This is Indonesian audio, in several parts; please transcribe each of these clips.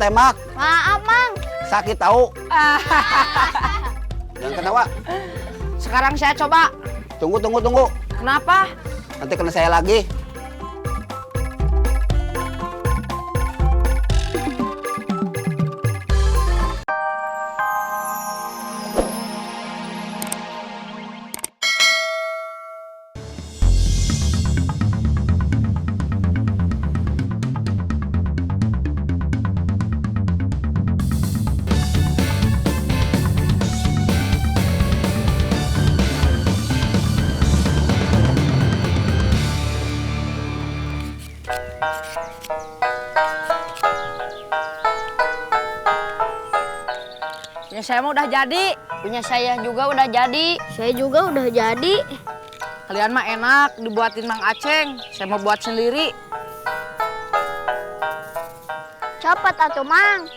tembak. Maaf, Mang. Sakit tahu. Jangan ketawa. Sekarang saya coba. Tunggu. Kenapa? Nanti kena saya lagi. Punya saya mah udah jadi. Punya saya juga udah jadi. Saya juga udah jadi. Kalian mah enak dibuatin Mang Aceng. Saya mau buat sendiri. Cepet atuh, Mang.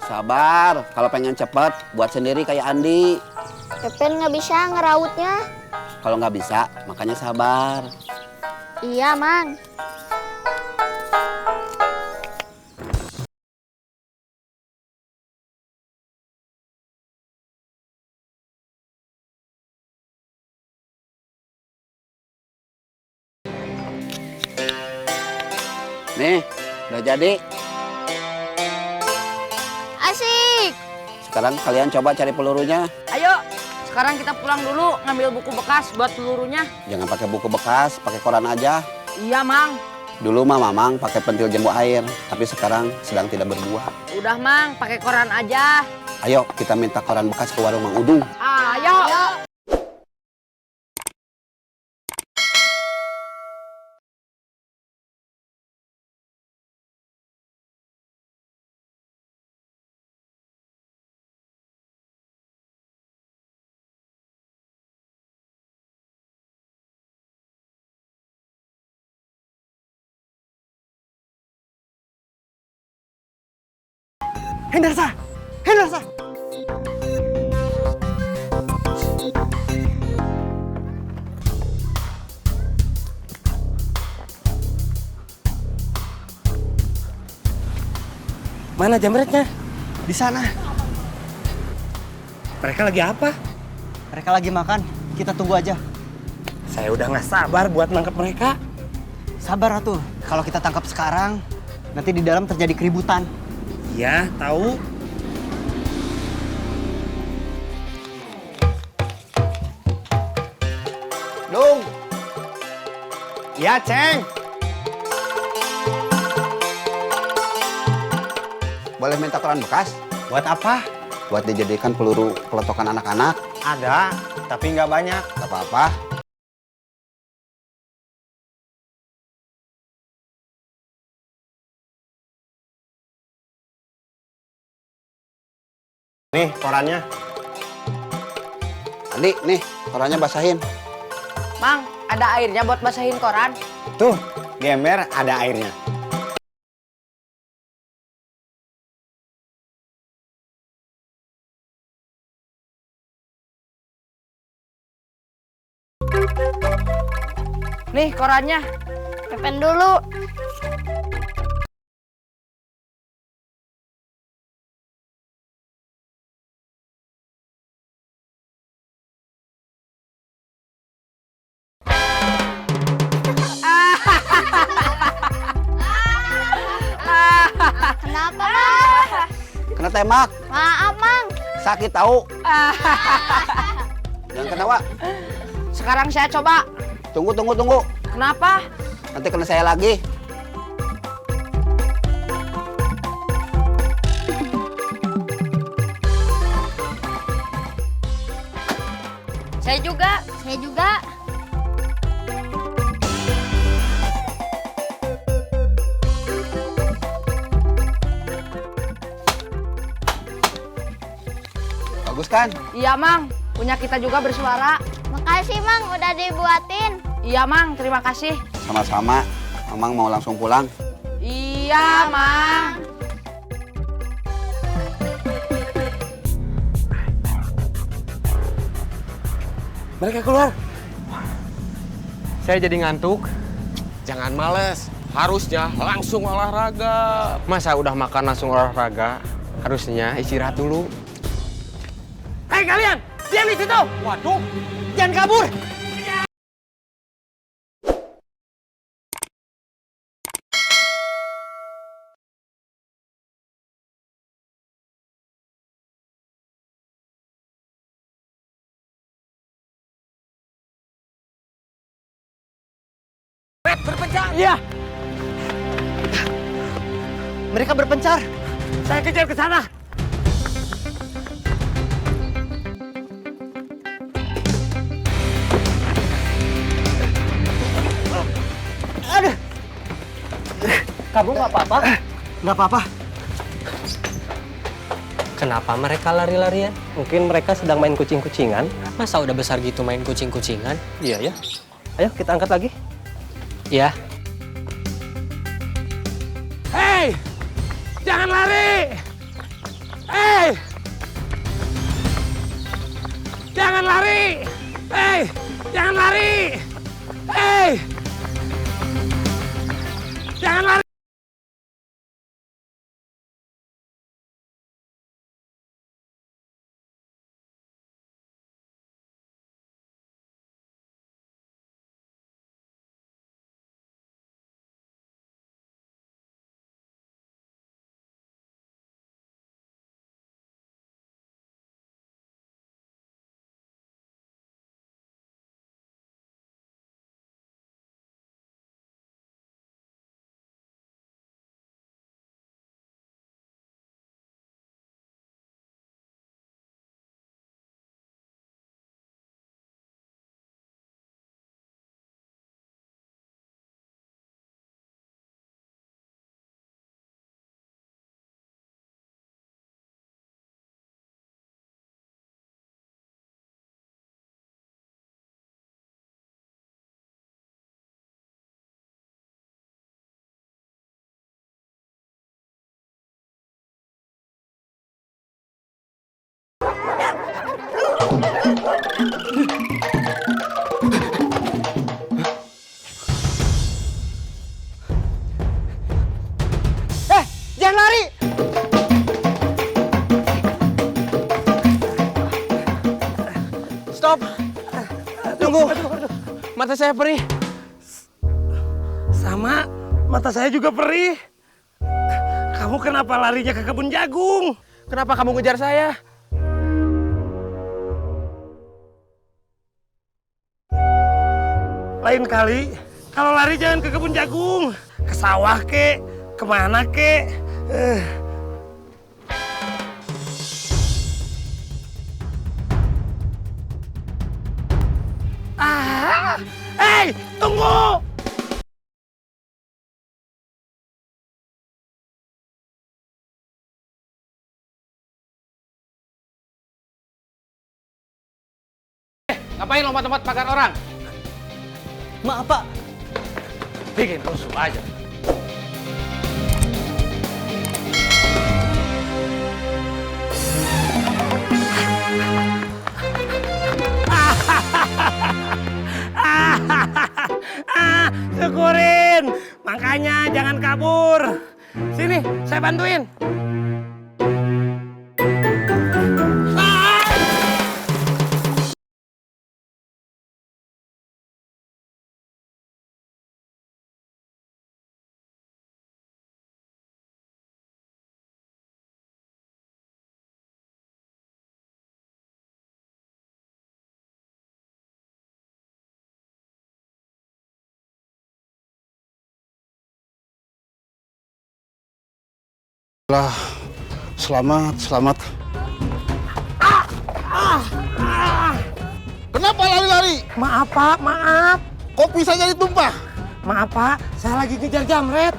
Sabar, kalau pengen cepet, buat sendiri kayak Andi. Pepen nggak bisa ngerautnya. Kalau nggak bisa, makanya sabar. Iya, Mang. Nih, udah jadi. Asik. Sekarang kalian coba cari pelurunya. Ayo, sekarang kita pulang dulu ngambil buku bekas buat pelurunya. Jangan pakai buku bekas, pakai koran aja. Iya, Mang. Dulu mah Mamang pakai pentil jemur air, tapi sekarang sedang tidak berbuah. Udah, Mang, pakai koran aja. Ayo, kita minta koran bekas ke warung Mang Udung. Ayo. Hendarsa. Mana jamretnya? Di sana. Mereka lagi apa? Mereka lagi makan. Kita tunggu aja. Saya udah nggak sabar buat nangkep mereka. Sabar atuh. Kalau kita tangkap sekarang, nanti di dalam terjadi keributan. Iya, tahu. Dung! Ya, Ceng. Boleh minta koran bekas? Buat apa? Buat dijadikan peluru pelotokan anak-anak. Ada, tapi nggak banyak. Gak apa-apa. Nih, korannya. Andi, nih, korannya basahin. Mang, ada airnya buat basahin koran. Tuh, gemer ada airnya. Nih, korannya. Pepen dulu. Kenapa, Mang? Kena tembak. Maaf, Mang. Sakit tahu. Jangan ketawa. Sekarang saya coba. Tunggu. Kenapa? Nanti kena saya lagi. Saya juga. Bagus kan? Iya, Mang. Punya kita juga bersuara. Makasih, Mang, udah dibuatin. Iya, Mang. Terima kasih. Sama-sama. Mamang mau langsung pulang. Iya, Mang. Mereka keluar. Saya jadi ngantuk. Jangan males. harusnya langsung olahraga. Masa udah makan langsung olahraga? Harusnya istirahat dulu. Hei kalian, diam di situ. Waduh, jangan kabur. Berpencar. Iya. Mereka berpencar. Saya kejar ke sana. Aduh. Kamu nggak apa-apa? Nggak apa-apa. Kenapa mereka lari-larian? Mungkin mereka sedang main kucing-kucingan. Masa udah besar gitu main kucing-kucingan? Iya ya. Ayo kita angkat lagi. Ya. Hei, jangan lari. Hei, jangan lari. Hei, jangan lari. Hei, jangan lari. Jangan lari. Stop. Tunggu. Mata saya perih. Sama, mata saya juga perih. Kamu kenapa larinya ke kebun jagung? Kenapa kamu ngejar saya? Lain kali, kalau lari jangan ke kebun jagung. Ke sawah kek, kemana kek. Hei, tunggu! Ngapain lompat-lompat pagar orang? Maaf, Pak. Bikin rusuh aja. Syukurin, makanya jangan kabur. Sini, saya bantuin. Selamat, selamat. Kenapa lari-lari? Maaf, Pak, maaf. Kopi saya jadi tumpah. Maaf, Pak, saya lagi ngejar jamret.